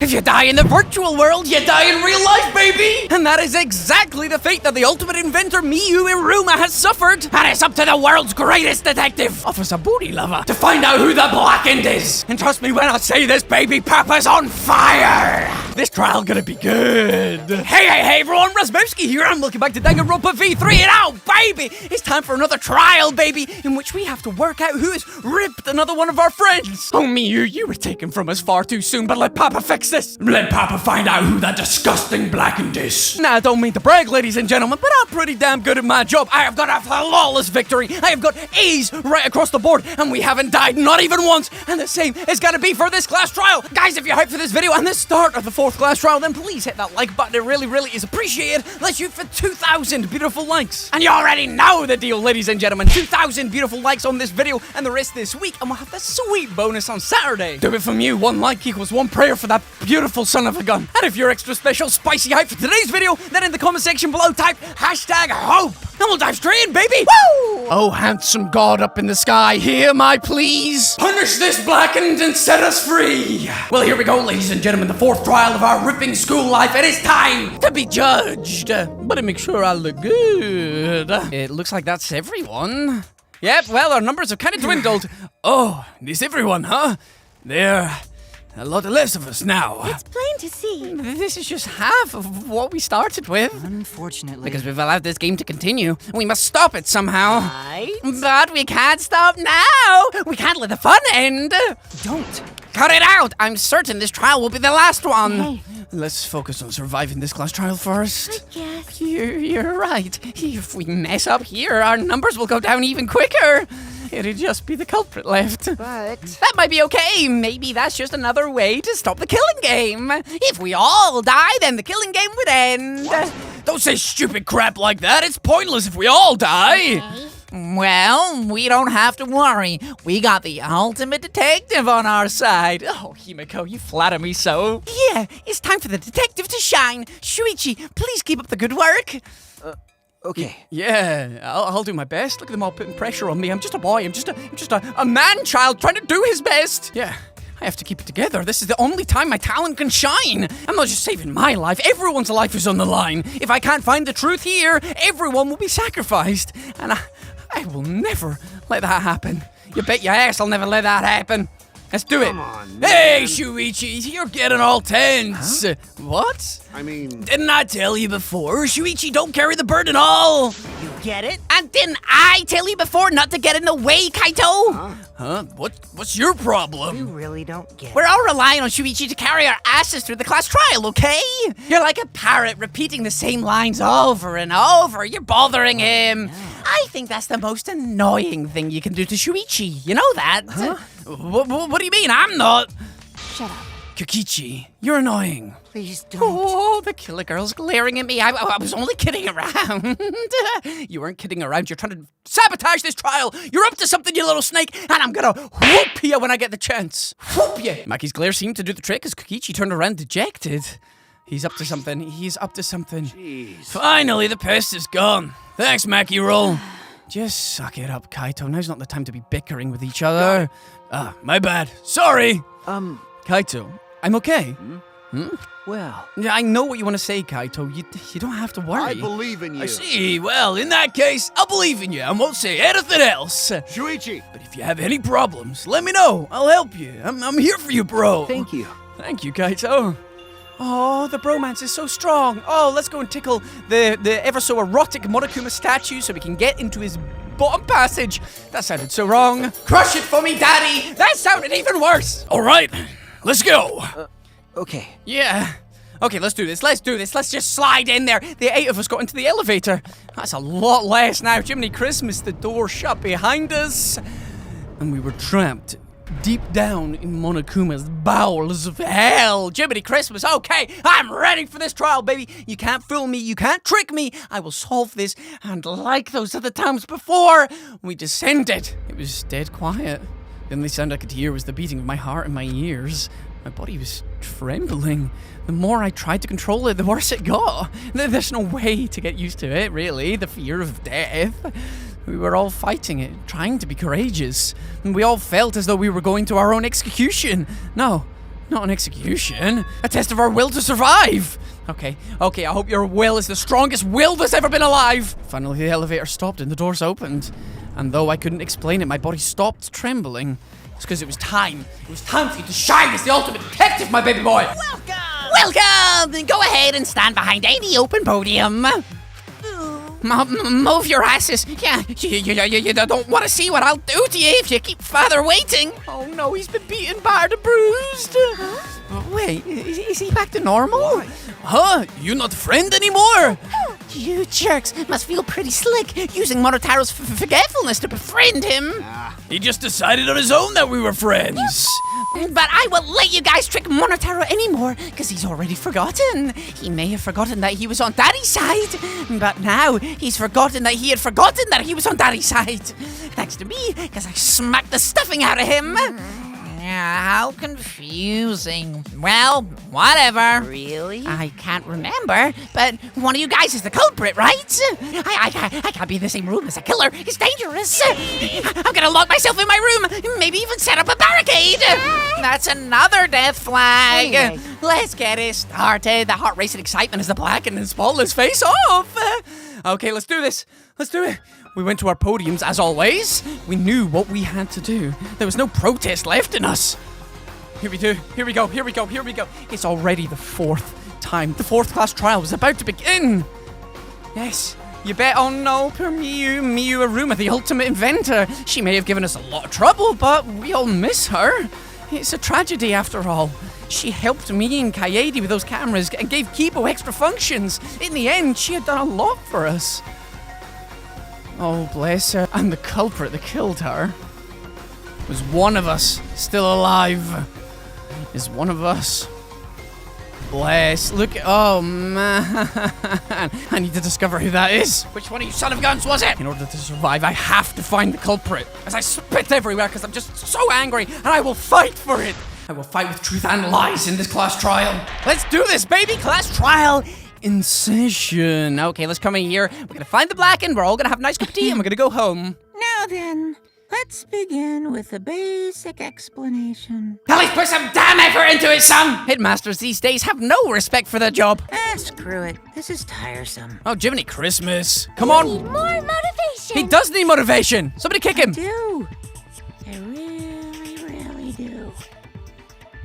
If you die in the virtual world, you die in real life, baby! And that is exactly the fate that the ultimate inventor Miyu Iruma has suffered. And it's up to the world's greatest detective, Officer Booty Lover, to find out who the blackened is. And trust me when I say this, baby, Papa's on fire! This trial gonna be good. Hey everyone, Razzbowski here, and welcome back to Danganronpa V3, and oh baby, it's time for another trial, baby, in which we have to work out who has ripped another one of our friends. Oh Miyu, you were taken from us far too soon, but let Papa fix this. Let Papa find out who that disgusting blackened is. Now, I don't mean to brag, ladies and gentlemen, but I'm pretty damn good at my job. I have got a flawless victory. I have got A's right across the board, and we haven't died not even once. And the same is gonna be for this class trial. Guys, if you're hyped for this video and the start of the fourth class trial, then please hit that like button. It really is appreciated. Let's shoot for 2,000 beautiful likes. And you already know the deal, ladies and gentlemen. 2,000 beautiful likes on this video and the rest this week, and we'll have the sweet bonus on Saturday. Do it from you. 1 like equals 1 prayer for that beautiful son of a gun. And if you're extra special spicy hype for today's video, then in the comment section below type #hope. And we'll dive straight in, baby! Woo! Oh, handsome God up in the sky, hear my pleas. Punish this blackened and set us free. Well, here we go, ladies and gentlemen, the fourth trial of our ripping school life. It is time to be judged. Better make sure I look good. It looks like that's everyone. Yep, well, our numbers have kind of dwindled. Oh, is everyone, huh? There. A lot less of us now. It's plain to see. This is just half of what we started with. Unfortunately. Because we've allowed this game to continue. We must stop it somehow. Right? But we can't stop now. We can't let the fun end. Don't. Cut it out. I'm certain this trial will be the last one. Hey. Let's focus on surviving this class trial first. I guess. You're right. If we mess up here, our numbers will go down even quicker. It'd just be the culprit left. But That might be okay. Maybe that's just another way to stop the killing game. If we all die, then the killing game would end. What? Don't say stupid crap like that. It's pointless if we all die. Okay. Well, we don't have to worry. We got the ultimate detective on our side. Oh, Himiko, you flatter me so. Yeah, it's time for the detective to shine. Shuichi, please keep up the good work. okay. Yeah, I'll do my best. Look at them all putting pressure on me. I'm just a boy. I'm just a man-child trying to do his best. Yeah, I have to keep it together. This is the only time my talent can shine. I'm not just saving my life. Everyone's life is on the line. If I can't find the truth here, everyone will be sacrificed. And I will never let that happen. You bet your ass I'll never let that happen. Let's do it. Come on, Hey, man. Shuichi, you're getting all tense. Huh? What? I mean, Didn't I tell you before? Shuichi, don't carry the burden all. You get it? And didn't I tell you before not to get in the way, Kaito? Huh? What's your problem? You really don't get We're all relying on Shuichi to carry our asses through the class trial, okay? You're like a parrot repeating the same lines over and over. You're bothering him. I think that's the most annoying thing you can do to Shuichi. You know that? Huh? What do you mean? I'm not. Shut up. Kokichi, you're annoying. Please don't. Oh, the killer girl's glaring at me. I was only kidding around. You weren't kidding around. You're trying to sabotage this trial. You're up to something, you little snake, and I'm gonna whoop you when I get the chance. Whoop you. Maki's glare seemed to do the trick as Kokichi turned around dejected. He's up to something. He's up to something. jeez. Finally, the pest is gone. Thanks, Maki Roll. Just suck it up, Kaito. Now's not the time to be bickering with each other. Ah, my bad. Sorry. Kaito, I'm okay. Well, Yeah, I know what you want to say, Kaito. You don't have to worry. I believe in you. I see. Well, in that case, I'll believe in you and won't say anything else. Shuichi, But if you have any problems, let me know. I'll help you. I'm here for you, bro. thank you. Thank you, Kaito. Oh, the bromance is so strong. Oh, let's go and tickle the ever so erotic Monokuma statue so we can get into his bottom passage. That sounded so wrong. Crush it for me, Daddy. That sounded even worse. All right, let's go. Okay. Yeah. Okay, let's do this. Let's just slide in there. The 8 of us got into the elevator. That's a lot less now. Jiminy Christmas, the door shut behind us. And we were trapped deep down in Monokuma's bowels of hell. Jiminy Christmas. Okay, I'm ready for this trial, baby. You can't fool me. You can't trick me. I will solve this. And like those other times before, we descended. It was dead quiet. The only sound I could hear was the beating of my heart in my ears. My body was trembling. The more I tried to control it, the worse it got. There's no way to get used to it, really. The fear of death. We were all fighting it, trying to be courageous. And we all felt as though we were going to our own execution. No, Not an execution. A test of our will to survive. Okay, I hope your will is the strongest will that's ever been alive. Finally, the elevator stopped and the doors opened. And though I couldn't explain it, my body stopped trembling. It's because it was time. It was time for you to shine as the ultimate detective, my baby boy. Welcome! Go ahead and stand behind any open podium. Move your asses. Yeah, you don't want to see what I'll do to you if you keep father waiting. Oh no, he's been beaten, battered, and bruised. Huh? Wait, is he back to normal? Why? Huh? You not friend anymore? You jerks must feel pretty slick using Monotaro's forgetfulness to befriend him. He just decided on his own that we were friends. But I won't let you guys trick Monotaro anymore, because he's already forgotten. He may have forgotten that he was on Daddy's side, but now he's forgotten that he had forgotten that he was on Daddy's side. Thanks to me, because I smacked the stuffing out of him. How confusing. Well, whatever. Really? I can't remember, but one of you guys is the culprit, right? I can't be in the same room as a killer. It's dangerous. I'm gonna lock myself in my room. Maybe even set up a barricade. That's another death flag. Anyway. Let's get it started. The heart racing excitement as the blackened and spotless face off. Okay, let's do this. Let's do it. We went to our podiums, as always. We knew what we had to do. There was no protest left in us. Here we go. It's already the fourth time. The fourth class trial was about to begin. Yes, you bet. Oh no, poor Miyu Aruma, the ultimate inventor. She may have given us a lot of trouble, but we all miss her. It's a tragedy after all. She helped me and Kaede with those cameras and gave Kipo extra functions. In the end, she had done a lot for us. Oh, bless her. And the culprit that killed her was one of us still alive. Is one of us. Bless. Look. Oh, man. I need to discover who that is. Which one of you son of guns was it? In order to survive, I have to find the culprit. As I spit everywhere because I'm just so angry, and I will fight for it. I will fight with truth and lies in this class trial. Let's do this, baby. Class trial in session. Okay, let's come in here. We're gonna find the blackened. We're all gonna have a nice cup of tea and we're gonna go home. Now then, let's begin with a basic explanation. At least put some damn effort into it, son! Headmasters these days have no respect for their job. Screw it. This is tiresome. Oh, Jiminy Christmas. Come on. Need more motivation. He does need motivation. Somebody kick him. I really do.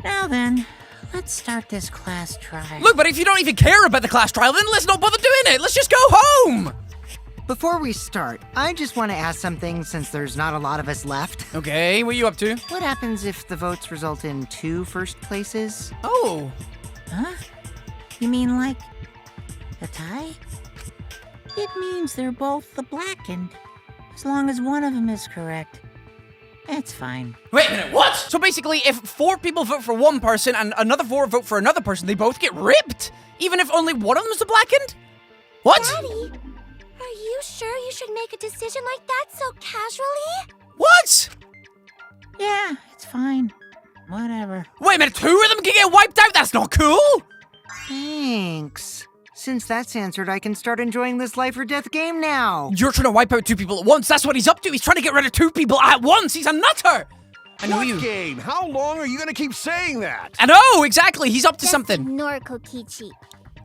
Now then, let's start this class trial. Look, but if you don't even care about the class trial, then let's not bother doing it. Let's just go home. Before we start, I just want to ask something since there's not a lot of us left. Okay, what are you up to? What happens if the votes result in 2 first places? Oh. Huh? You mean like a tie? It means they're both the blackened, as long as one of them is correct. It's fine. Wait a minute, what? So basically, if 4 people vote for one person and another 4 vote for another person, they both get ripped? Even if only one of them is the blackened? What? Daddy, are you sure you should make a decision like that so casually? What? Yeah, it's fine. Whatever. Wait a minute, 2 of them can get wiped out? That's not cool! Thanks. Since that's answered, I can start enjoying this life or death game now. You're trying to wipe out 2 people at once. That's what he's up to. He's trying to get rid of 2 people at once. He's a nutter. I know What you. game? How long are you gonna keep saying that? I know, exactly. He's up to Just something. ignore Kokichi.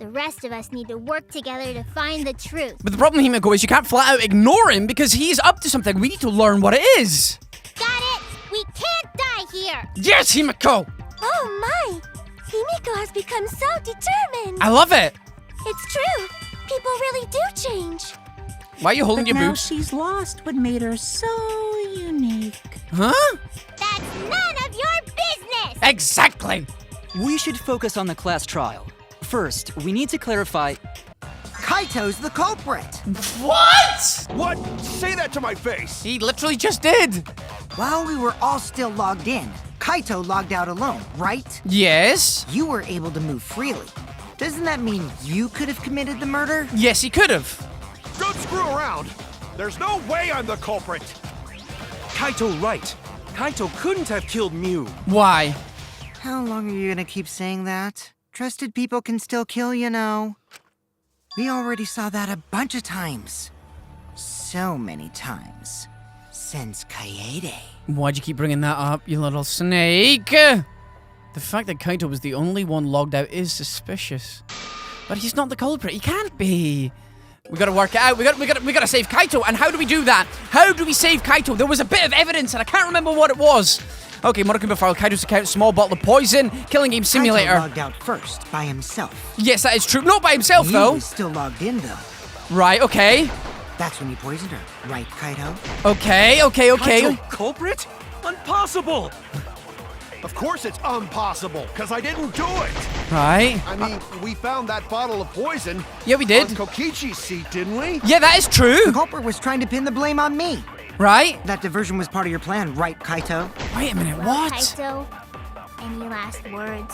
The rest of us need to work together to find the truth. But the problem, Himiko, is you can't flat out ignore him because he's up to something. We need to learn what it is. Got it? We can't die here. Yes, Himiko. Oh my! Himiko has become so determined. I love it. It's true. People really do change. Why are you holding But your now boobs? she's lost what made her so unique. Huh? That's none of your business. Exactly. We should focus on the class trial. First, we need to clarify. Kaito's the culprit. What? What? Say that to my face! He literally just did. While we were all still logged in, Kaito logged out alone, right? Yes. You were able to move freely. Doesn't that mean you could have committed the murder? Yes, he could have. Don't screw around! There's no way I'm the culprit! Kaito right. Kaito couldn't have killed Mew. Why? How long are you gonna keep saying that? Trusted people can still kill, you know. We already saw that a bunch of times. So many times. Since Kaede. Why'd you keep bringing that up, you little snake? The The fact that Kaito was the only one logged out is suspicious. But he's not the culprit. He can't be. We gotta work it out. We gotta save Kaito. And how do we do that? How do we save Kaito? There was a bit of evidence and I can't remember what it was. Okay, Monokuma filed Kaito's account, small bottle of poison, killing game simulator. Kaito logged out first, by himself. Yes, that is true. Not by himself, He though. was still logged in, though. Right, okay. That's when you poisoned her, right, Kaito? Okay. Kaito, culprit? Impossible! Of course it's impossible, because I didn't do it. Right. I mean, we found that bottle of poison Yeah, we did. on Kokichi's seat, didn't we? Yeah, that is true. The culprit was trying to pin the blame on me. Right? That diversion was part of your plan, right, Kaito? Wait a minute, Well, what? Kaito, any last words?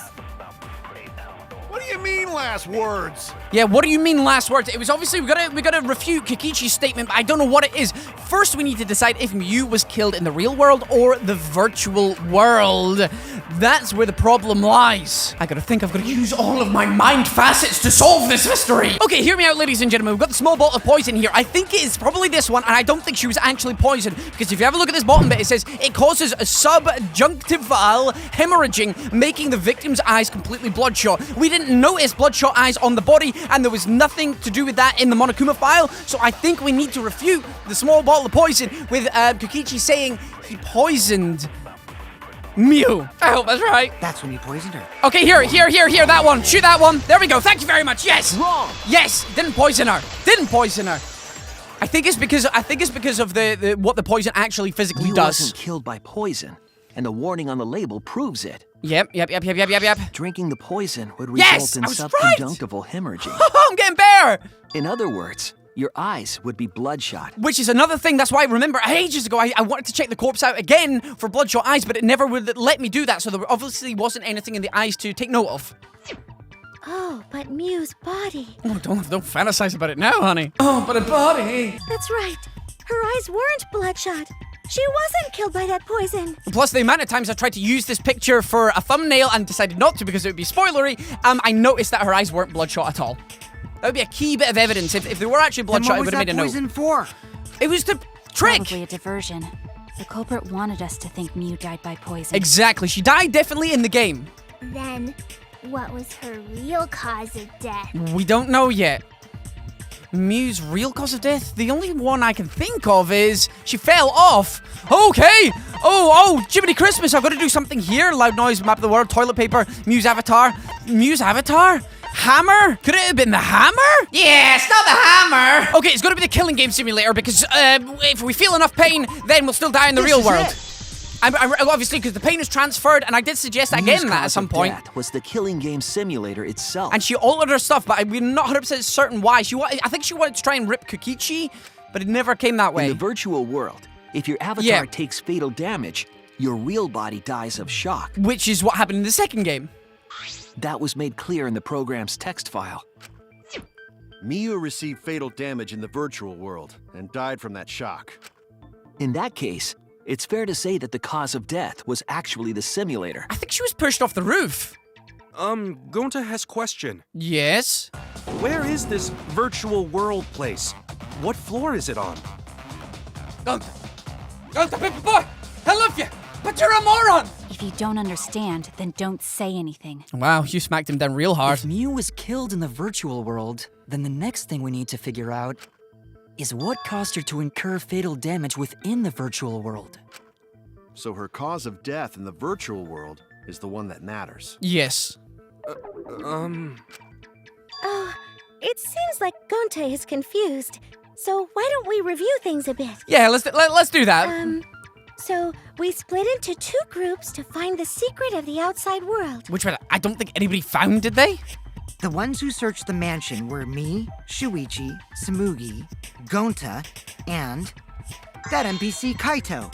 What do you mean, last words? Yeah, what do you mean last words? It was obviously we gotta refute Kokichi's statement, but I don't know what it is. First, we need to decide if Mew was killed in the real world or the virtual world. That's where the problem lies. I gotta think I've gotta use all of my mind facets to solve this mystery. Okay, hear me out, ladies and gentlemen. We've got the small bottle of poison here. I think it is probably this one, and I don't think she was actually poisoned, because if you have a look at this bottom bit, it says it causes a subjunctival hemorrhaging, making the victim's eyes completely bloodshot. We didn't notice bloodshot eyes on the body, and there was nothing to do with that in the Monokuma file, so I think we need to refute the small bottle of poison with Kokichi saying he poisoned Mew. I hope that's right. That's when you poisoned her. Okay, here, that one. Shoot that one. There we go. Thank you very much. Yes. Wrong. Yes. Didn't poison her. I think it's because of the what the poison actually physically Mew does. wasn't killed by poison, and the warning on the label proves it. Yep. Drinking the poison would result Yes, in I was right. subconjunctival hemorrhaging. I'm getting better. In other words, your eyes would be bloodshot. Which is another thing. That's why I remember ages ago I wanted to check the corpse out again for bloodshot eyes, but it never would let me do that. So there obviously wasn't anything in the eyes to take note of. Oh, but Mew's body. Oh, don't fantasize about it now, honey. Oh, but a body. That's right. Her eyes weren't bloodshot. She wasn't killed by that poison. Plus, the amount of times I tried to use this picture for a thumbnail and decided not to because it would be spoilery, I noticed that her eyes weren't bloodshot at all. That would be a key bit of evidence. If they were actually bloodshot, Then it what would was have that made a note. poison for? It was the trick. Probably a diversion. The culprit wanted us to think Mew died by poison. Exactly. She died definitely in the game. Then, what was her real cause of death? We don't know yet. Mew's real cause of death? The only one I can think of is she fell off. Okay. Oh, Jiminy Christmas. I've got to do something here. Loud noise, map of the world, toilet paper, Mew's avatar. Mew's avatar? Hammer? Could it have been the hammer? Yeah, it's not the hammer. Okay, it's got to be the killing game simulator because if we feel enough pain, then we'll still die in the real world. Obviously, because the pain is transferred, and I did suggest Mew's again that at cause some of point. death was the killing game simulator itself. And she altered her stuff, but we're not 100% certain why. I think she wanted to try and rip Kokichi, but it never came that way. In the virtual world, if your avatar Yeah. takes fatal damage, your real body dies of shock. Which is what happened in the second game. That was made clear in the program's text file. Miyu received fatal damage in the virtual world and died from that shock. In that case, it's fair to say that the cause of death was actually the simulator. I think she was pushed off the roof. Gonta has question. Yes? Where is this virtual world place? What floor is it on? Gonta, baby boy! I love you! But you're a moron! If you don't understand, then don't say anything. Wow, you smacked him down real hard. If Mew was killed in the virtual world, then the next thing we need to figure out is what caused her to incur fatal damage within the virtual world. So her cause of death in the virtual world is the one that matters. Yes. Oh, it seems like Gonta is confused. So why don't we review things a bit? Yeah, let's do that. So we split into two groups to find the secret of the outside world. Which one? I don't think anybody found, did they? The ones who searched the mansion were me, Shuichi, Samugi, Gonta, and that NPC Kaito.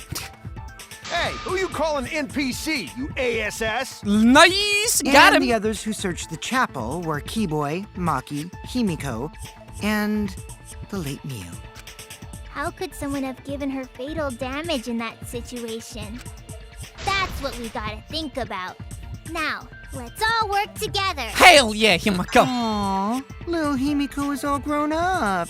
Hey, who you calling NPC, you ASS? Nice! Got And him! the others who searched the chapel were Keyboy, Maki, Himiko, and the late Mew. How could someone have given her fatal damage in that situation? That's what we gotta think about. Now, let's all work together. Hell yeah, Himiko! Aww, little Himiko is all grown up.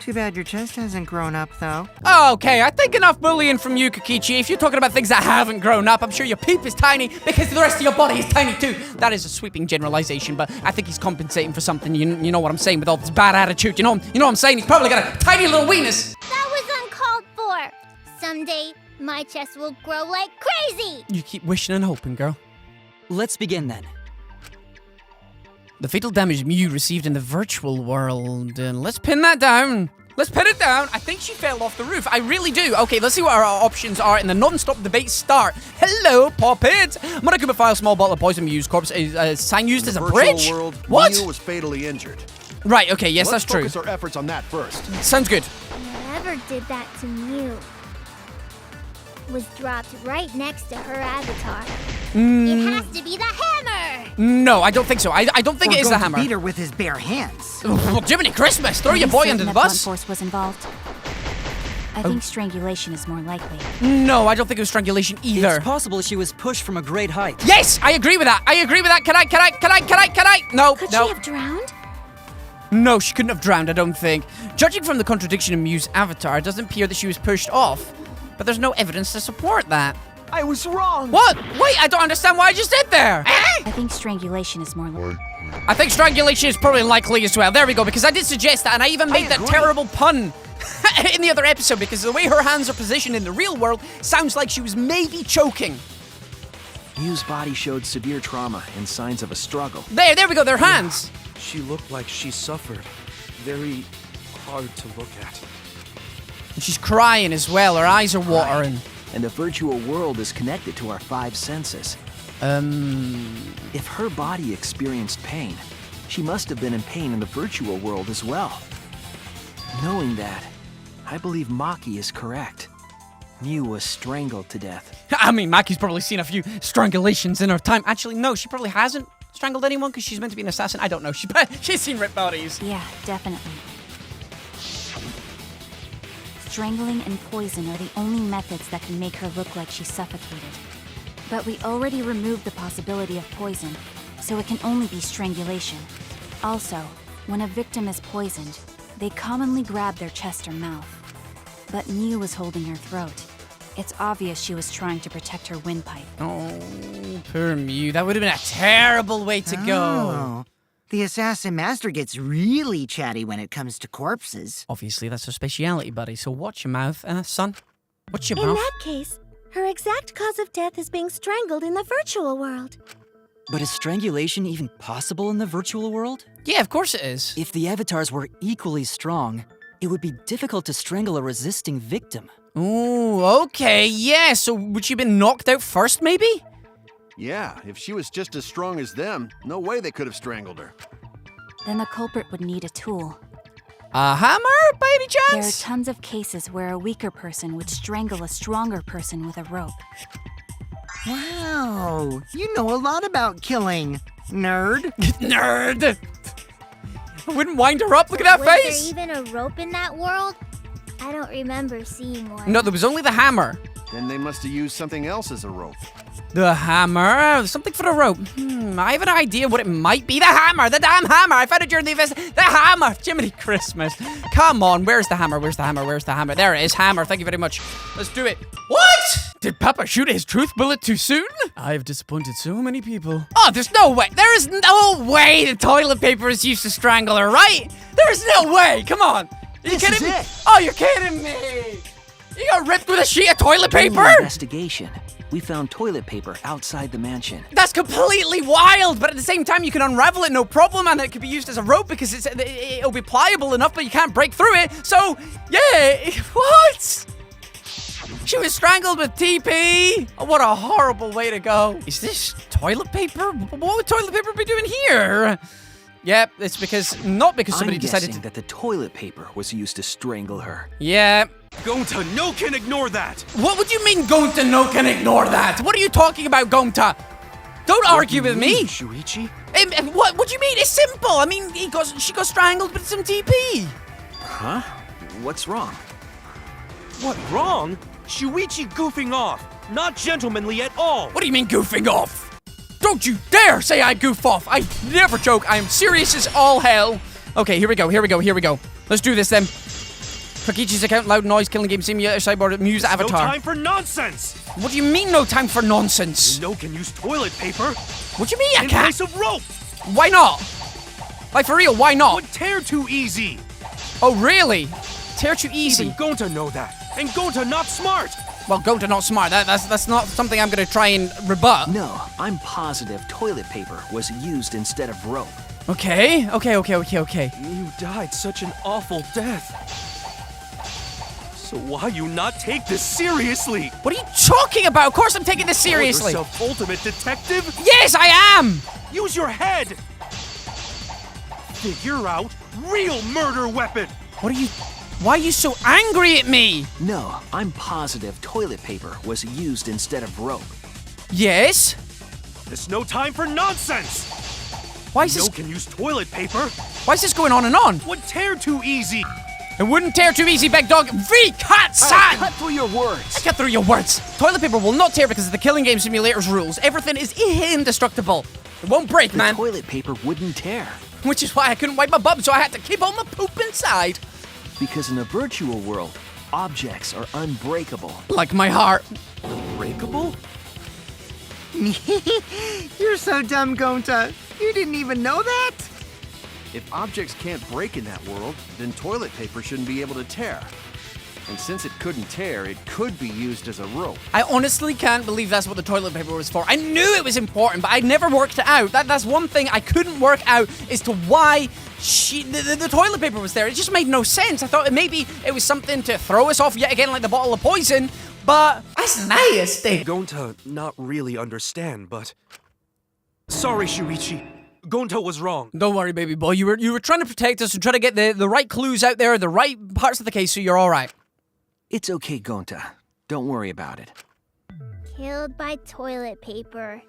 Too bad your chest hasn't grown up, though. Okay, I think enough bullying from you, Kokichi. If you're talking about things that haven't grown up, I'm sure your peep is tiny because the rest of your body is tiny too. That is a sweeping generalization, but I think he's compensating for something. You know what I'm saying with all this bad attitude. You know what I'm saying? He's probably got a tiny little weenus. That was uncalled for. Someday, my chest will grow like crazy. You keep wishing and hoping, girl. Let's begin then. The fatal damage Mew received in the virtual world. And let's pin that down. Let's pin it down. I think she fell off the roof. I really do. Okay, let's see what our options are in the non-stop debate start. Hello, Poppet. Monokuma files small bottle of poison Mew's corpse is sign used as a bridge? World, What? Mew was fatally injured. Right, okay, yes, Let's that's true. focus our efforts on that first. Sounds good. Whoever did that to Mew was dropped right next to her avatar. It has to be the hammer! No, I don't think so. I don't think Or it is the going to hammer. beat her with his bare hands. Well, Jiminy Christmas, throw your boy under the Blunt bus. force was involved. I think strangulation is more likely. No, I don't think it was strangulation either. It's possible she was pushed from a great height. Yes, I agree with that. Can I? No, Could no. she have drowned? No, she couldn't have drowned, I don't think. Judging from the contradiction in Mew's avatar, it doesn't appear that she was pushed off. But there's no evidence to support that. I was wrong. What? Wait, I don't understand what I just did there. I think strangulation is more likely. I think strangulation is probably likely as well. There we go, because I did suggest that, and I even made that terrible pun in the other episode, because the way her hands are positioned in the real world sounds like she was maybe choking. Mew's body showed severe trauma and signs of a struggle. There we go, their hands. She looked like she suffered. Very hard to look at. And she's crying as well, her eyes are watering. And the virtual world is connected to our 5 senses. If her body experienced pain, she must have been in pain in the virtual world as well. Knowing that, I believe Maki is correct. Mew was strangled to death. I mean, Maki's probably seen a few strangulations in her time. Actually, no, she probably hasn't strangled anyone because she's meant to be an assassin. I don't know. She's seen ripped bodies. Yeah, definitely. Strangling and poison are the only methods that can make her look like she's suffocated. But we already removed the possibility of poison, so it can only be strangulation. Also, when a victim is poisoned, they commonly grab their chest or mouth. But Mew was holding her throat. It's obvious she was trying to protect her windpipe. Oh, poor Mew. That would have been a terrible way to go. Oh. The Assassin Master gets really chatty when it comes to corpses. Obviously, that's her speciality, buddy. So watch your mouth, son. Watch your In mouth. that case, her exact cause of death is being strangled in the virtual world. But is strangulation even possible in the virtual world? Yeah, of course it is. If the avatars were equally strong, it would be difficult to strangle a resisting victim. Ooh, okay, yeah. So would she have been knocked out first, maybe? Yeah, if she was just as strong as them, no way they could have strangled her. Then the culprit would need a tool. A hammer, by any There are chance? tons of cases where a weaker person would strangle a stronger person with a rope. Wow, you know a lot about killing, nerd. Nerd! I wouldn't wind her up. Look at that Was face! there even a rope in that world? I don't remember seeing one. No, there was only the hammer. Then they must have used something else as a rope. The hammer? Something for the rope. I have an idea what it might be. The hammer! The damn hammer! I found it during the investment. The hammer! Jiminy Christmas. Come on, where's the hammer? Where's the hammer? Where's the hammer? There it is. Hammer. Thank you very much. Let's do it. What? Did Papa shoot his truth bullet too soon? I've disappointed so many people. Oh, there's no way. There is no way the toilet paper is used to strangle her, right? There's no way. Come on. Are you kidding me? Oh, you're kidding me. You got ripped with a sheet of toilet During the paper? investigation, we found toilet paper outside the mansion. That's completely wild, but at the same time, you can unravel it no problem, and it could be used as a rope because it'll be pliable enough, but you can't break through it. So, yeah, what? She was strangled with TP. Oh, what a horrible way to go. Is this toilet paper? What would toilet paper be doing here? Yep, it's not because somebody I'm decided guessing to. that the toilet paper was used to strangle her. Yeah. Gonta, no can ignore that. What would you mean Gonta no can ignore that? What are you talking about, Gonta? Don't argue with me. Shuichi? What do you mean? It's simple. I mean, she got strangled with some TP. Huh? What's wrong? What wrong? Shuichi goofing off. Not gentlemanly at all. What do you mean goofing off? Don't you dare say I goof off. I never joke. I am serious as all hell. Okay, here we go. Let's do this then. Kokichi's account, loud noise, killing game simulator, cyborg, Mew's avatar. No time for nonsense! What do you mean no time for nonsense? You know can use toilet paper. What do you mean I In can't? place of rope! Why not? Like for real, why not? Would tear too easy. Oh really? Tear too easy. Even Gonta know that. And Gonta not smart. Well, Gonta not smart. That's not something I'm gonna try and rebut. No, I'm positive toilet paper was used instead of rope. Okay. You died such an awful death. So why you not take this seriously? What are you talking about? Of course I'm taking this seriously. Call yourself ultimate detective? Yes, I am! Use your head! Figure out real murder weapon! Why are you so angry at me? No, I'm positive toilet paper was used instead of rope. Yes? There's no time for nonsense! Why is You this can use toilet paper. Why is this going on and on? Would tear too easy. It wouldn't tear too easy, big dog. Cut V-cut-san! through your words. Cut through your words. Toilet paper will not tear because of the killing game simulator's rules. Everything is indestructible. It won't break, man. Toilet paper wouldn't tear. Which is why I couldn't wipe my bum, so I had to keep all my poop inside. Because in a virtual world, objects are unbreakable. Like my heart. Breakable? You're so dumb, Gonta. You didn't even know that? If objects can't break in that world, then toilet paper shouldn't be able to tear. And since it couldn't tear, it could be used as a rope. I honestly can't believe that's what the toilet paper was for. I knew it was important, but I never worked it out. That's one thing I couldn't work out as to why the toilet paper was there. It just made no sense. I thought maybe it was something to throw us off yet again like the bottle of poison, but that's nasty. Gonta not really understand, but... Sorry, Shuichi. Gonta was wrong. Don't worry, baby boy. You were trying to protect us and try to get the right clues out there, the right parts of the case, so you're all right. It's okay, Gonta. Don't worry about it. Killed by toilet paper.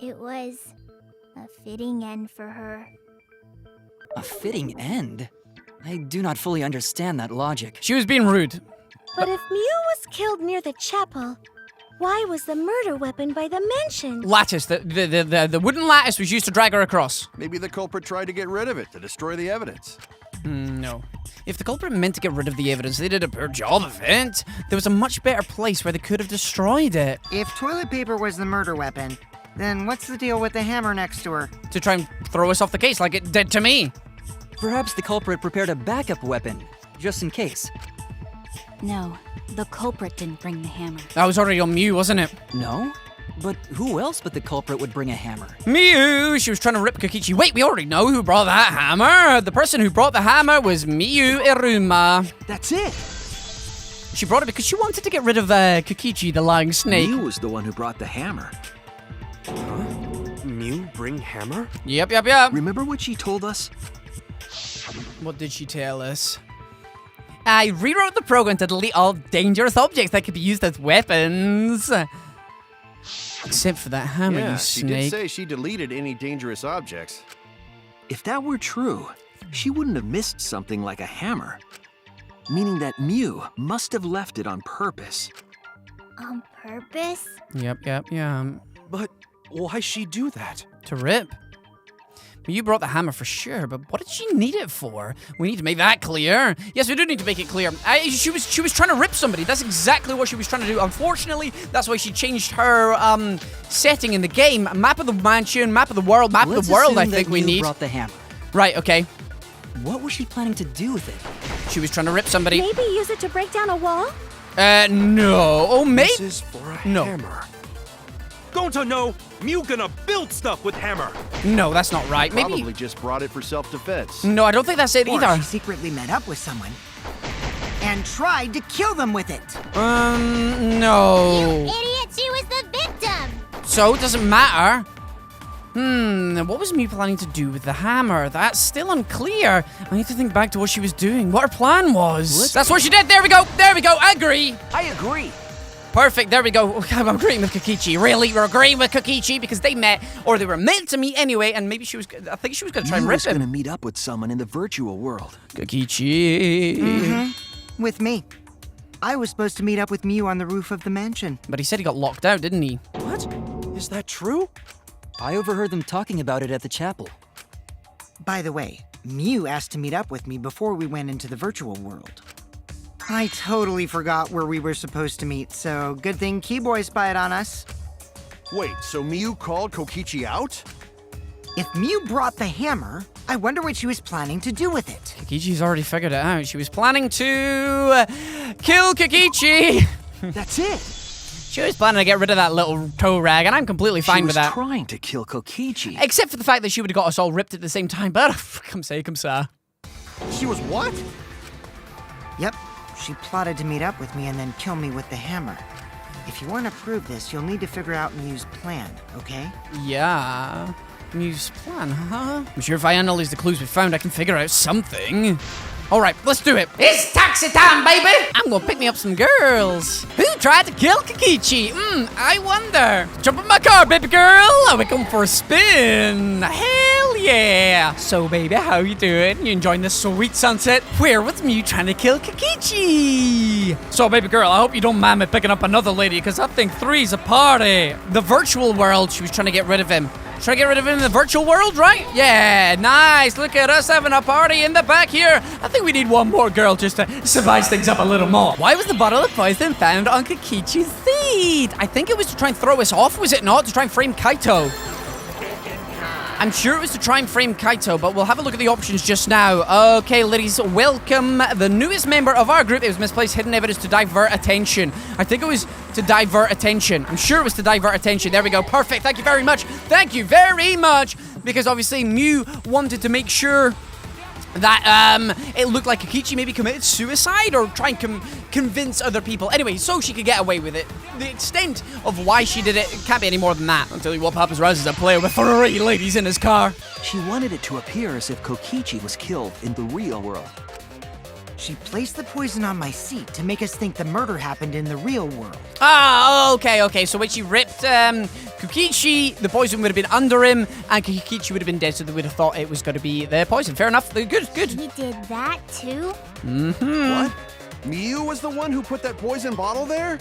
It was a fitting end for her. A fitting end? I do not fully understand that logic. She was being rude. But if Mew was killed near the chapel, why was the murder weapon by the mansion? Lattice. The wooden lattice was used to drag her across. Maybe the culprit tried to get rid of it, to destroy the evidence. No. If the culprit meant to get rid of the evidence, they did a poor job of it. There was a much better place where they could have destroyed it. If toilet paper was the murder weapon, then what's the deal with the hammer next to her? To try and throw us off the case like it did to me. Perhaps the culprit prepared a backup weapon, just in case. No, the culprit didn't bring the hammer. That was already on Mew, wasn't it? No? But who else but the culprit would bring a hammer? Mew! She was trying to rip Kokichi. Wait, we already know who brought that hammer. The person who brought the hammer was Mew Iruma. That's it! She brought it because she wanted to get rid of Kokichi, the lying snake. Mew was the one who brought the hammer. Mew bring hammer? Yep. Remember what she told us? What did she tell us? I rewrote the program to delete all dangerous objects that could be used as weapons. Except for that hammer, Yeah, you she did snake. say she deleted any dangerous objects. If that were true, she wouldn't have missed something like a hammer. Meaning that Mew must have left it on purpose. On purpose? Yep. But why she do that? To rip. You brought the hammer for sure, but what did she need it for? We need to make that clear. Yes, we do need to make it clear. She was trying to rip somebody. That's exactly what she was trying to do. Unfortunately, that's why she changed her setting in the game. Map of the mansion, map of the world, map of the world. I think we Mew need. brought the hammer. Right. Okay. What was she planning to do with it? She was trying to rip somebody. Maybe use it to break down a wall? No. Oh, maybe. This is for a hammer. Gonta no, Mew gonna build stuff with hammer. No, that's not right. Maybe. Probably just brought it for self-defense. No, I don't think that's it Or either. she secretly met up with someone and tried to kill them with it. No. Idiot, she was the victim! So, it doesn't matter. What was Mew planning to do with the hammer? That's still unclear. I need to think back to what she was doing, what her plan was. That's what she did. There we go. I agree. I agree. Perfect. There we go. I'm agreeing with Kokichi. Really, we're agreeing with Kokichi because they met, or they were meant to meet anyway, and maybe I think she was going to try and Mew rip was gonna him. meet up with someone in the virtual world. Kokichi. With me. I was supposed to meet up with Mew on the roof of the mansion. But he said he got locked out, didn't he? What? Is that true? I overheard them talking about it at the chapel. By the way, Mew asked to meet up with me before we went into the virtual world. I totally forgot where we were supposed to meet, so good thing Keyboy spied on us. Wait, so Miu called Kokichi out? If Miu brought the hammer, I wonder what she was planning to do with it. Kokichi's already figured it out. She was planning to kill Kokichi. That's it. She was planning to get rid of that little toe rag, and I'm completely fine with that. She was trying to kill Kokichi. Except for the fact that she would have got us all ripped at the same time, but come say, come sa. She was what? Yep, she plotted to meet up with me and then kill me with the hammer. If you want to prove this, you'll need to figure out Miu's plan, okay? Yeah. Miu's plan, huh? I'm sure if I analyze the clues we found, I can figure out something. All right, let's do it. It's taxi time, baby! I'm gonna pick me up some girls. Who tried to kill Kokichi? I wonder. Jump in my car, baby girl. We're going for a spin. Hell yeah. So, baby, how you doing? You enjoying this sweet sunset? Where was Miu trying to kill Kokichi? So, baby girl, I hope you don't mind me picking up another lady, because I think three's a party. The virtual world, she was trying to get rid of him. Try to get rid of him in the virtual world, right? Yeah, nice. Look at us having a party in the back here. I think we need one more girl just to spice things up a little more. Why was the bottle of poison found on Kokichi's seat? I think it was to try and throw us off, was it not? To try and frame Kaito. I'm sure it was to try and frame Kaito, but we'll have a look at the options just now. Okay, ladies, welcome the newest member of our group. It was misplaced hidden evidence to divert attention. I think it was to divert attention. I'm sure it was to divert attention. There we go. Perfect. Thank you very much. Thank you very much. Because obviously Miu wanted to make sure that it looked like Kokichi maybe committed suicide or try and convince other people. Anyway, so she could get away with it. The extent of why she did it can't be any more than that. I'll tell you what, Papa's Raz is a player with 3 ladies in his car. She wanted it to appear as if Kokichi was killed in the real world. She placed the poison on my seat to make us think the murder happened in the real world. Ah, okay. So when she ripped Kokichi, the poison would have been under him, and Kokichi would have been dead, so they would have thought it was going to be the poison. Fair enough. Good. He did that too? What? Miu was the one who put that poison bottle there?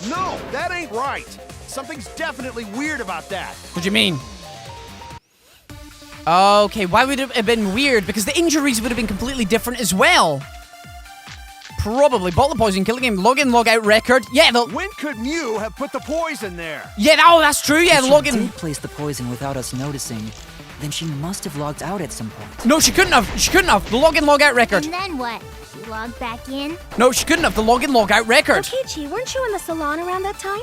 No, that ain't right. Something's definitely weird about that. What do you mean? Okay, why would it have been weird? Because the injuries would have been completely different as well. Probably. Bottle of poison, killing him, log in, log out record. Yeah, When could Miu have put the poison there? Yeah, that's true. Yeah, the login. If she did place the poison without us noticing, then she must have logged out at some point. No, she couldn't have. The login, log out record. And then what? She logged back in? No, she couldn't have. The login, log out record. Kokichi, weren't you in the salon around that time?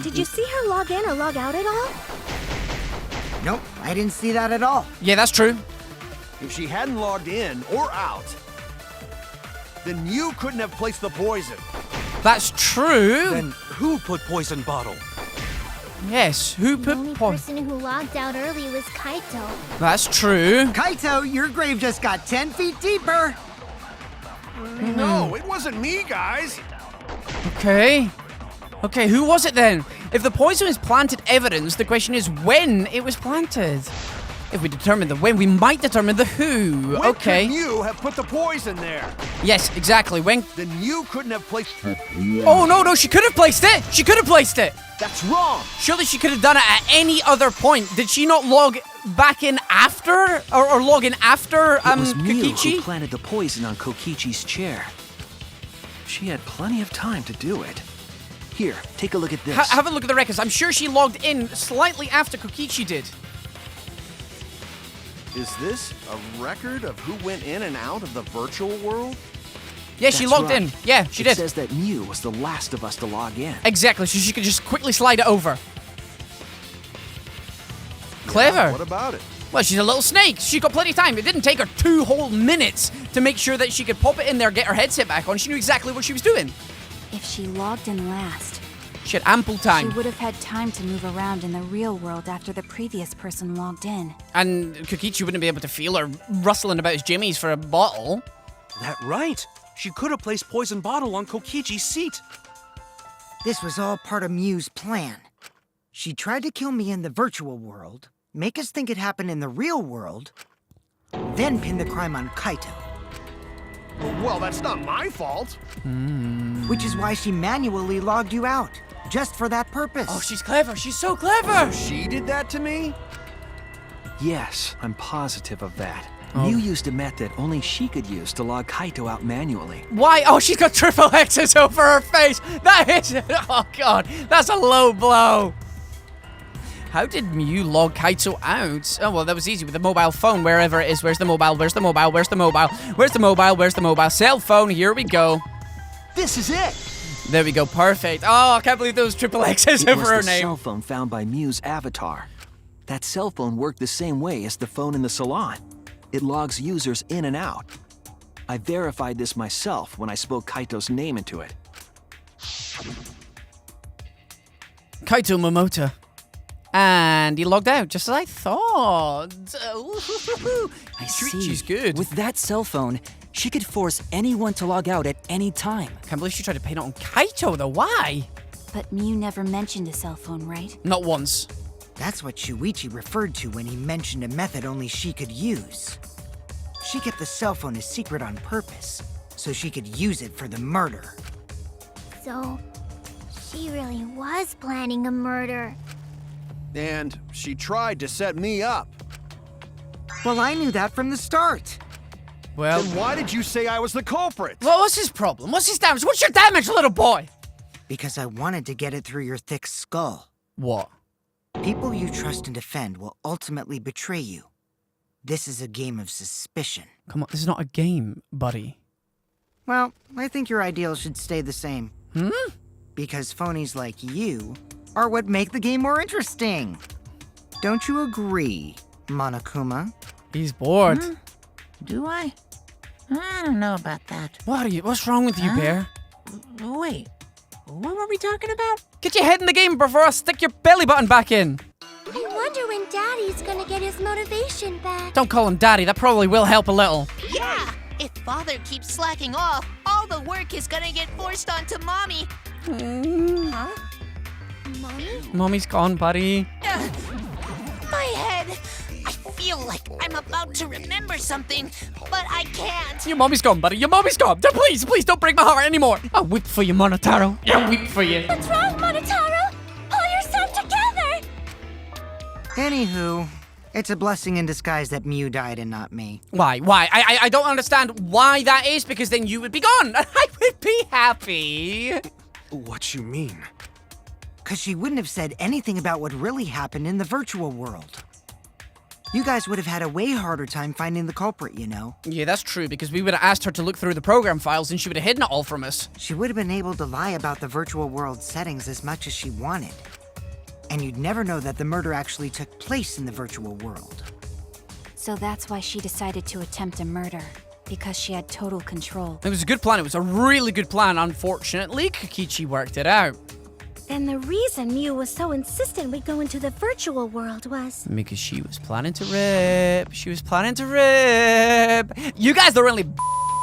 Did you see her log in or log out at all? Nope, I didn't see that at all. Yeah, that's true. If she hadn't logged in or out, then Miu couldn't have placed the poison. That's true. Then who put poison bottle? Yes, who The put only poison? person who logged out early was Kaito. That's true. Kaito, your grave just got 10 feet deeper. No, it wasn't me, guys. Okay, who was it then? If the poison is planted evidence, the question is when it was planted. If we determine the when, we might determine the who. When Okay. could Miu have put the poison there? Yes, exactly. When? Then Miu couldn't have placed... Oh, no, she could have placed it. She could have placed it. That's wrong. Surely she could have done it at any other point. Did she not log back in after? Or log in after It was Miu who Kokichi? planted the poison on Kokichi's chair. She had plenty of time to do it. Here, take a look at this. Have a look at the records. I'm sure she logged in slightly after Kokichi did. Is this a record of who went in and out of the virtual world? Yeah, she That's logged right. in. Yeah, she It did. says that Miu was the last of us to log in. Exactly, so she could just quickly slide it over. Clever. What about it? Well, she's a little snake. She got plenty of time. It didn't take her 2 whole minutes to make sure that she could pop it in there, get her headset back on. She knew exactly what she was doing. If she logged in last, She had ample she time. would have had time to move around in the real world after the previous person logged in. And Kokichi wouldn't be able to feel her rustling about his jimmies for a bottle. That right. She could have placed poison bottle on Kokichi's seat. This was all part of Miu's plan. She tried to kill me in the virtual world, make us think it happened in the real world, then pin the crime on Kaito. Well, that's not my fault. Which is why she manually logged you out, just for that purpose. Oh, she's clever. She's so clever. She did that to me? Yes, I'm positive of that. Mew used a method only she could use to log Kaito out manually. Why? Oh, she's got triple X's over her face. That is... Oh, God. That's a low blow. How did Mew log Kaito out? Oh, well, that was easy with the mobile phone, wherever it is. Where's the mobile? Where's the mobile? Where's the mobile? Where's the mobile? Where's the mobile? Cell phone. Here we go. This is it! There we go. Perfect. Oh, I can't believe those triple X's over her It was the name. cell phone found by Mew's avatar. That cell phone worked the same way as the phone in the salon. It logs users in and out. I verified this myself when I spoke Kaito's name into it. Kaito Momota. And he logged out, just as I thought. I She's good. With that cell phone, she could force anyone to log out at any time. Can't believe she tried to paint it on Kaito, though. Why? But Mew never mentioned a cell phone, right? Not once. That's what Shuichi referred to when he mentioned a method only she could use. She kept the cell phone a secret on purpose, so she could use it for the murder. So, she really was planning a murder. And she tried to set me up. Well, I knew that from the start. Well, Then why did you say I was the culprit? what's his problem? What's his damage? What's your damage, little boy? Because I wanted to get it through your thick skull. What? People you trust and defend will ultimately betray you. This is a game of suspicion. Come on, this is not a game, buddy. Well, I think your ideals should stay the same. Because phonies like you are what make the game more interesting. Don't you agree, Monokuma? He's bored. Do I? I don't know about that. What's wrong with you, Bear? Wait, what were we talking about? Get your head in the game before I stick your belly button back in. I wonder when Daddy's gonna get his motivation back. Don't call him daddy, that probably will help a little. Yeah! If Father keeps slacking off, all the work is gonna get forced onto Mommy. Huh? Mommy? Mommy's gone, buddy. My head! I feel like I'm about to remember something, but I can't. Your mommy's gone, buddy. Your mommy's gone. Please, please don't break my heart anymore. I'll weep for you, Monotaro. I'll weep for you. What's wrong, Monotaro? Pull yourself together! Anywho, it's a blessing in disguise that Mew died and not me. Why? I don't understand why that is, because then you would be gone. I would be happy. What you mean? Because she wouldn't have said anything about what really happened in the virtual world. You guys would have had a way harder time finding the culprit, you know. Yeah, that's true, because we would have asked her to look through the program files and she would have hidden it all from us. She would have been able to lie about the virtual world settings as much as she wanted. And you'd never know that the murder actually took place in the virtual world. So that's why she decided to attempt a murder. Because she had total control. It was a good plan. It was a really good plan. Unfortunately, Kokichi worked it out. And the reason Mew was so insistent we go into the virtual world was... Because she was planning to rip. She was planning to rip. You guys are only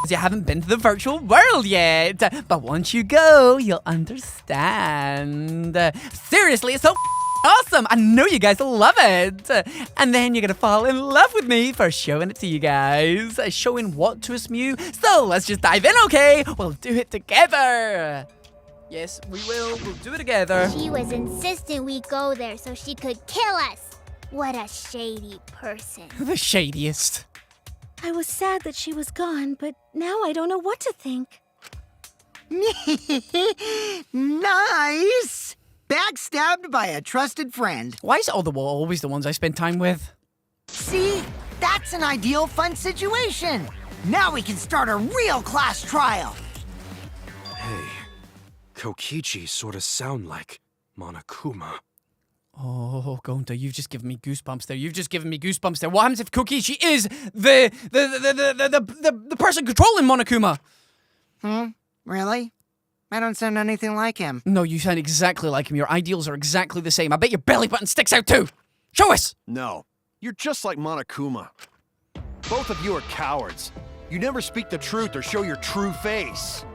you haven't been to the virtual world yet. But once you go, you'll understand. Seriously, it's so awesome. I know you guys will love it. And then you're going to fall in love with me for showing it to you guys. Showing what to us, Mew? So let's just dive in, okay? We'll do it together. Yes, we will. We'll do it together. She was insistent we go there so she could kill us. What a shady person. The shadiest. I was sad that she was gone, but now I don't know what to think. Nice! Backstabbed by a trusted friend. Why is it always the ones I spend time with? See? That's an ideal fun situation. Now we can start a real class trial. Hey, Kokichi sort of sound like Monokuma. Oh, Gonta, you've just given me goosebumps there. You've just given me goosebumps there. What happens if Kokichi is the person controlling Monokuma? Really? I don't sound anything like him. No, you sound exactly like him. Your ideals are exactly the same. I bet your belly button sticks out too. Show us! No, you're just like Monokuma. Both of you are cowards. You never speak the truth or show your true face.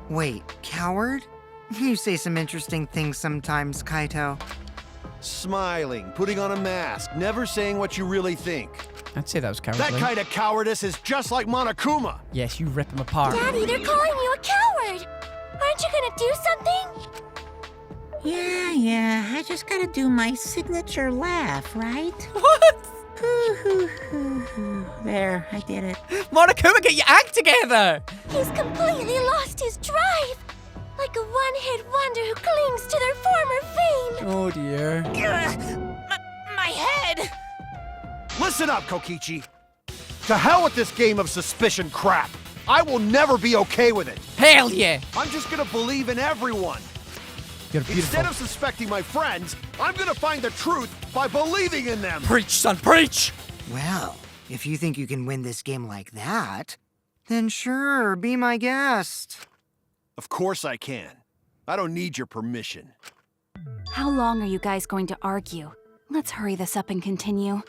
Wait, coward? You say some interesting things sometimes, Kaito. Smiling, putting on a mask, never saying what you really think. I'd say that was cowardly. That kind of cowardice is just like Monokuma. Yes, you rip him apart. Daddy, they're calling you a coward. Aren't you gonna do something? Yeah, I just gotta do my signature laugh, right? What? There, I did it. Monokuma, get your act together! He's completely lost his drive. Like a one-hit wonder who clings to their former fame. Oh dear. My head! Listen up, Kokichi. To hell with this game of suspicion crap. I will never be okay with it. Hell yeah! I'm just gonna believe in everyone. You're beautiful. Instead of suspecting my friends, I'm gonna find the truth by believing in them. Preach, son, preach! Well, if you think you can win this game like that, then sure, be my guest. Of course I can. I don't need your permission. How long are you guys going to argue? Let's hurry this up and continue.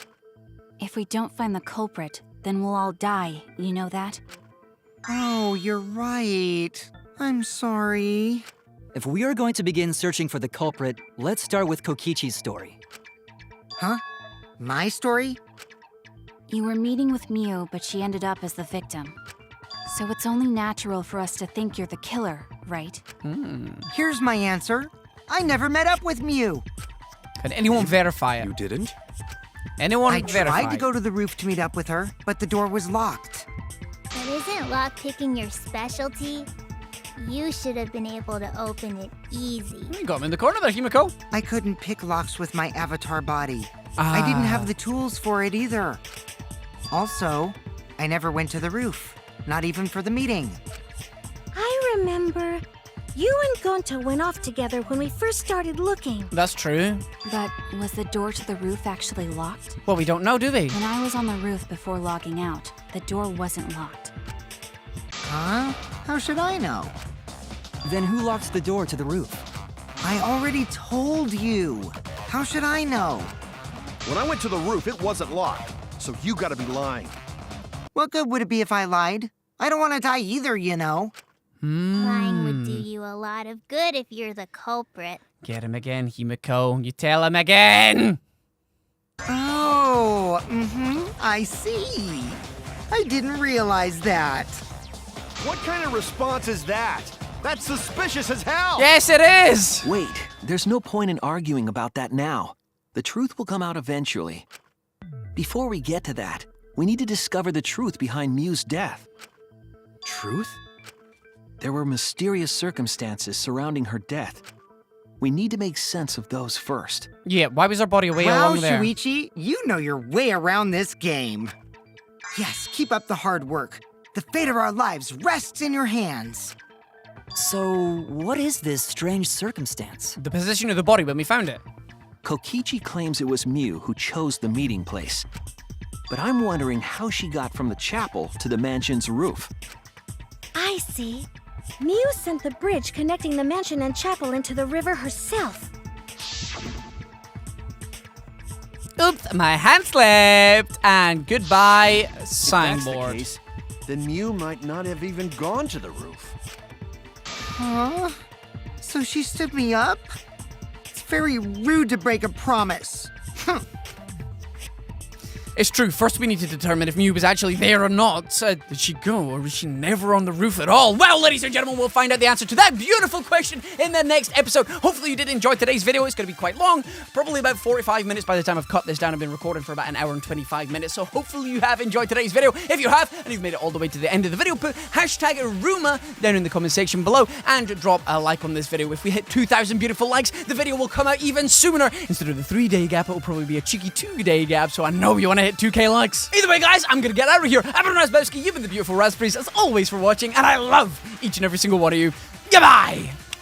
If we don't find the culprit, then we'll all die, you know that? Oh, you're right. I'm sorry. If we are going to begin searching for the culprit, let's start with Kokichi's story. Huh? My story? You were meeting with Miu, but she ended up as the victim. So it's only natural for us to think you're the killer, right? Here's my answer. I never met up with Miu. Can anyone verify it? You didn't? Anyone I verify? tried to go to the roof to meet up with her, but the door was locked. But isn't lockpicking your specialty? You should have been able to open it easy. You got him in the corner there, Himiko. I couldn't pick locks with my avatar body. I didn't have the tools for it either. Also, I never went to the roof. Not even for the meeting. I remember. You and Gonta went off together when we first started looking. That's true. But was the door to the roof actually locked? Well, we don't know, do we? When I was on the roof before logging out, the door wasn't locked. Huh? How should I know? Then who locked the door to the roof? I already told you. How should I know? When I went to the roof, it wasn't locked. So you gotta be lying. What good would it be if I lied? I don't want to die either, you know. Lying would do you a lot of good if you're the culprit. Get him again, Himiko. You tell him again! Oh, I see. I didn't realize that. What kind of response is that? That's suspicious as hell! Yes, it is! Wait, there's no point in arguing about that now. The truth will come out eventually. Before we get to that, we need to discover the truth behind Miu's death. Truth? There were mysterious circumstances surrounding her death. We need to make sense of those first. Yeah, why was her body way Wow, along there? Shuichi, you know your way around this game. Yes, keep up the hard work. The fate of our lives rests in your hands. So, what is this strange circumstance? The position of the body when we found it. Kokichi claims it was Miu who chose the meeting place. But I'm wondering how she got from the chapel to the mansion's roof. I see. Miu sent the bridge connecting the mansion and chapel into the river herself. Oops, my hand slipped. And goodbye, If signboard. that's the case, then Miu might not have even gone to the roof. Huh? So she stood me up? It's very rude to break a promise. It's true. First, we need to determine if Miu was actually there or not. Did she go, or was she never on the roof at all? Well, ladies and gentlemen, we'll find out the answer to that beautiful question in the next episode. Hopefully, you did enjoy today's video. It's going to be quite long, probably about 45 minutes by the time I've cut this down. I've been recording for about an hour and 25 minutes, so hopefully you have enjoyed today's video. If you have, and you've made it all the way to the end of the video, put hashtag Ruma down in the comment section below, and drop a like on this video. If we hit 2,000 beautiful likes, the video will come out even sooner. Instead of the 3-day gap, it will probably be a cheeky 2-day gap, so I know you want to hit 2K likes. Either way, guys, I'm gonna get out of here. I've been Razzbowski, you've been the beautiful Raspberries, as always, for watching, and I love each and every single one of you. Goodbye!